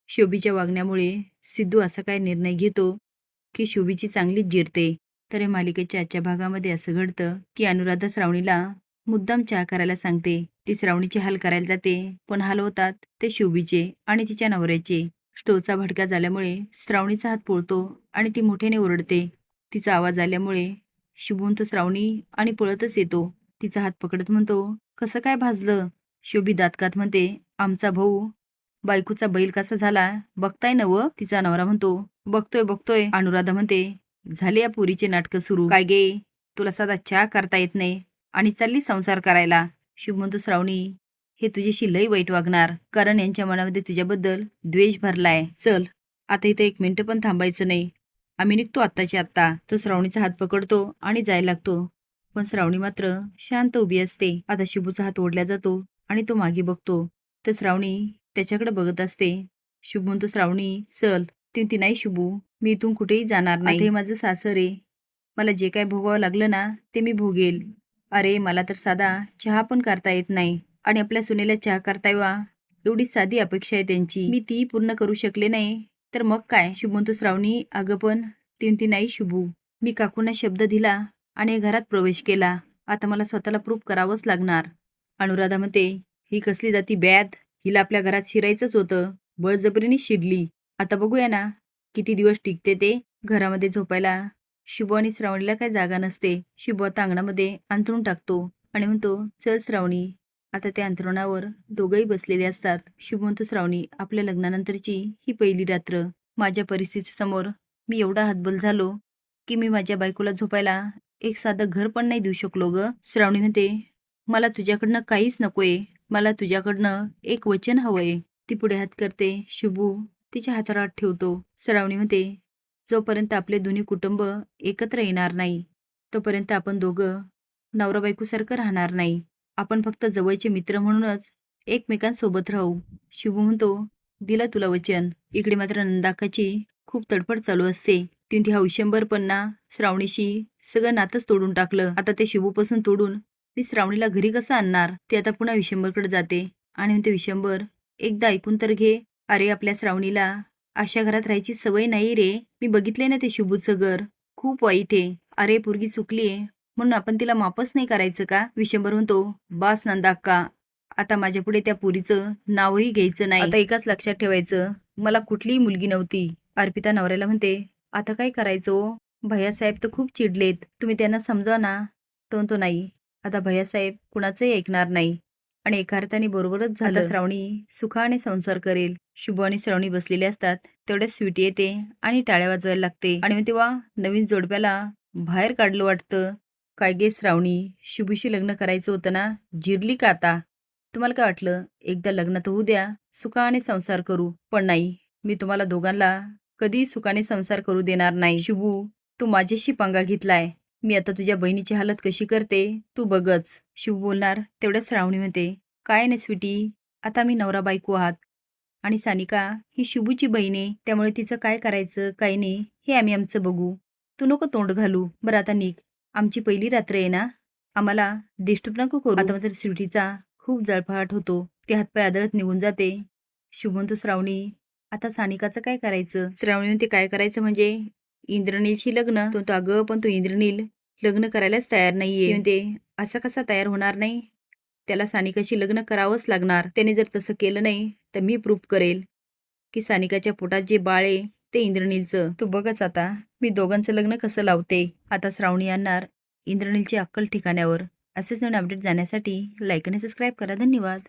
शोभीच्या वागण्यामुळे सिद्धू असा काय निर्णय घेतो की शोभीची चांगलीच जिरते. तर या मालिकेच्या आजच्या भागामध्ये असं घडतं की अनुराधा श्रावणीला मुद्दाम चहा करायला सांगते. ती श्रावणीचे हाल करायला जाते, पण हाल होतात ते शोभीचे आणि तिच्या नवऱ्याचे. स्टोवचा भडका झाल्यामुळे श्रावणीचा हात पोळतो आणि ती मोठ्याने ओरडते. तिचा आवाज आल्यामुळे शुभू म्हणतो श्रावणी आणि पळतच येतो. तिचा हात पकडत म्हणतो, कसं काय भाजलं? शोभी दातकात म्हणते, आमचा भाऊ बायकोचा बैल कसा झाला बघताय ना व? तिचा नवरा म्हणतो, बघतोय बघतोय. अनुराधा म्हणते, झाले या पुरीचे नाटकं सुरू. काय गे, तुला साधा चहा करता येत नाही आणि चालली संसार करायला. शुभ म्हणतो, श्रावणी हे तुझ्याशी लई वाईट वागणार, कारण यांच्या मनामध्ये तुझ्याबद्दल द्वेष भरलाय. चल आता इथे 1 मिनिट पण थांबायचं नाही, आम्ही निघतो आत्ताच्या आत्ता. तो श्रावणीचा हात पकडतो आणि जायला लागतो, पण श्रावणी मात्र शांत उभी असते. आता शुभूचा हात ओढला जातो आणि तो मागे बघतो, तर श्रावणी त्याच्याकडे बघत असते. शुभ म्हणतो, श्रावणी चल. ती नाही शुभू, मी इथून कुठेही जाणार नाही. हे माझं सासर आहे, मला जे काय भोगावं लागलं ना ते मी भोगेल. अरे मला तर साधा चहा पण करता येत नाही आणि आपल्या सुनेला चहा करता यावा एवढी साधी अपेक्षा आहे त्यांची, मी ती पूर्ण करू शकले नाही तर मग काय. शुभ म्हणतो, श्रावणी अगं पण ती नाही शुभू, मी काकूंना शब्द दिला आणि घरात प्रवेश केला, आता मला स्वतःला प्रूफ करावंच लागणार. अनुराधा म्हणते, ही कसली जाती बॅद, हिला आपल्या घरात शिरायचंच होतं, बळजबरीने शिरली. आता बघूया ना किती दिवस टिकते ते. घरामध्ये झोपायला शुभ आणि श्रावणीला काय जागा नसते. शुभ आता अंगणामध्ये अंथरून टाकतो आणि म्हणतो, चल श्रावणी. आता त्या अंथरुणावर दोघंही बसलेले असतात. शुभ म्हणतो, श्रावणी आपल्या लग्नानंतरची ही पहिली रात्र. माझ्या परिस्थितीसमोर मी एवढा हतबल झालो की मी माझ्या बायकोला झोपायला एक साधं घर पण नाही देऊ शकलो ग. श्रावणी म्हणते, मला तुझ्याकडनं काहीच नकोय, मला तुझ्याकडनं एक वचन हवंय. ती पुढे हात करते. शुभू तिच्या हातावर हात ठेवतो. श्रावणी म्हणते, जोपर्यंत आपले दोन्ही कुटुंब एकत्र येणार नाही तोपर्यंत आपण दोघं नवरा बायकोसारखं राहणार नाही. आपण फक्त जवळचे मित्र म्हणूनच एकमेकांसोबत राहू. शुभू म्हणतो, दिला तुला वचन. इकडे मात्र नंदाकाची खूप तडफड चालू असते. ती हौशंभर पण ना श्रावणीशी सगळं नातंच तोडून टाकलं. आता ते शुभूपासून तोडून मी श्रावणीला घरी कसं आणणार. ते आता पुन्हा विशंभरकडे जाते आणि म्हणते, विशंभर एकदा ऐकून तर घे. अरे आपल्या श्रावणीला अशा घरात राहायची सवय नाही रे. मी बघितले ना ते शुभूचं घर, खूप वाईट आहे. अरे पोरगी चुकलीये म्हणून आपण तिला माफच नाही करायचं का. विशंभर म्हणतो, बास नंदाक्का, आता माझ्या पुढे त्या पुरीचं नावही घ्यायचं नाही. आता एकाच लक्षात ठेवायचं, मला कुठलीही मुलगी नव्हती. अर्पिता नवऱ्याला म्हणते, आता काय करायचं हो? भैयासाहेब तर खूप चिडलेत, तुम्ही त्यांना समजवा ना. तो म्हणतो, नाही आता भैयासाहेब कुणाचंही ऐकणार नाही आणि एका अर्थाने बरोबरच झालं. श्रावणी सुखाने संसार करेल. शुभ आणि श्रावणी बसलेले असतात तेवढ्यात स्वीटी येते आणि टाळ्या वाजवायला लागते आणि तेव्हा नवीन जोडप्याला बाहेर काढलं वाटतं. काय गे श्रावणी, शुभूशी लग्न करायचं होतं ना, जिरली का आता? तुम्हाला काय वाटलं एकदा लग्न तर होऊ द्या, सुखाने संसार करू. पण नाही, मी तुम्हाला दोघांना कधी सुखाने संसार करू देणार नाही. शुभू तू माझ्याशी पंगा घेतलाय, मी आता तुझ्या बहिणीची हालत कशी करते तू बघच. शुभ बोलणार तेवढ्या श्रावणी म्हणते, काय नाही स्वीटी, आता मी नवरा बायको आहात आणि सानिका ही शुभूची बहीण आहे, त्यामुळे तिचं काय करायचं काय नाही हे आम्ही आमचं बघू. तू नको तोंड घालू. बरं आता निघ, आमची पहिली रात्र आहे ना, आम्हाला डिस्टर्ब नको करू. आता मात्र स्वीटीचा खूप जळफळाट होतो, ती हातपाय आदळत निघून जाते. शुभ म्हणतो, श्रावणी आता सानिकाचं काय करायचं. श्रावणी म्हणते, काय करायचं म्हणजे इंद्रनीलशी लग्न. तो अगं पण तो इंद्रनील लग्न करायलाच तयार नाहीये. म्हणते, असं कसा तयार होणार नाही, त्याला सानिकाशी लग्न करावंच लागणार. त्याने जर तसं केलं नाही तर मी प्रूफ करेल की सानिकाच्या पोटात जे बाळ आहे ते इंद्रनीलचं. तू बघच आता मी दोघांचं लग्न कसं लावते. आता श्रावणी आणणार इंद्रनीलची अक्कल ठिकाण्यावर. असेच नवीन अपडेट जाण्यासाठी लाईक आणि सबस्क्राईब करा. धन्यवाद.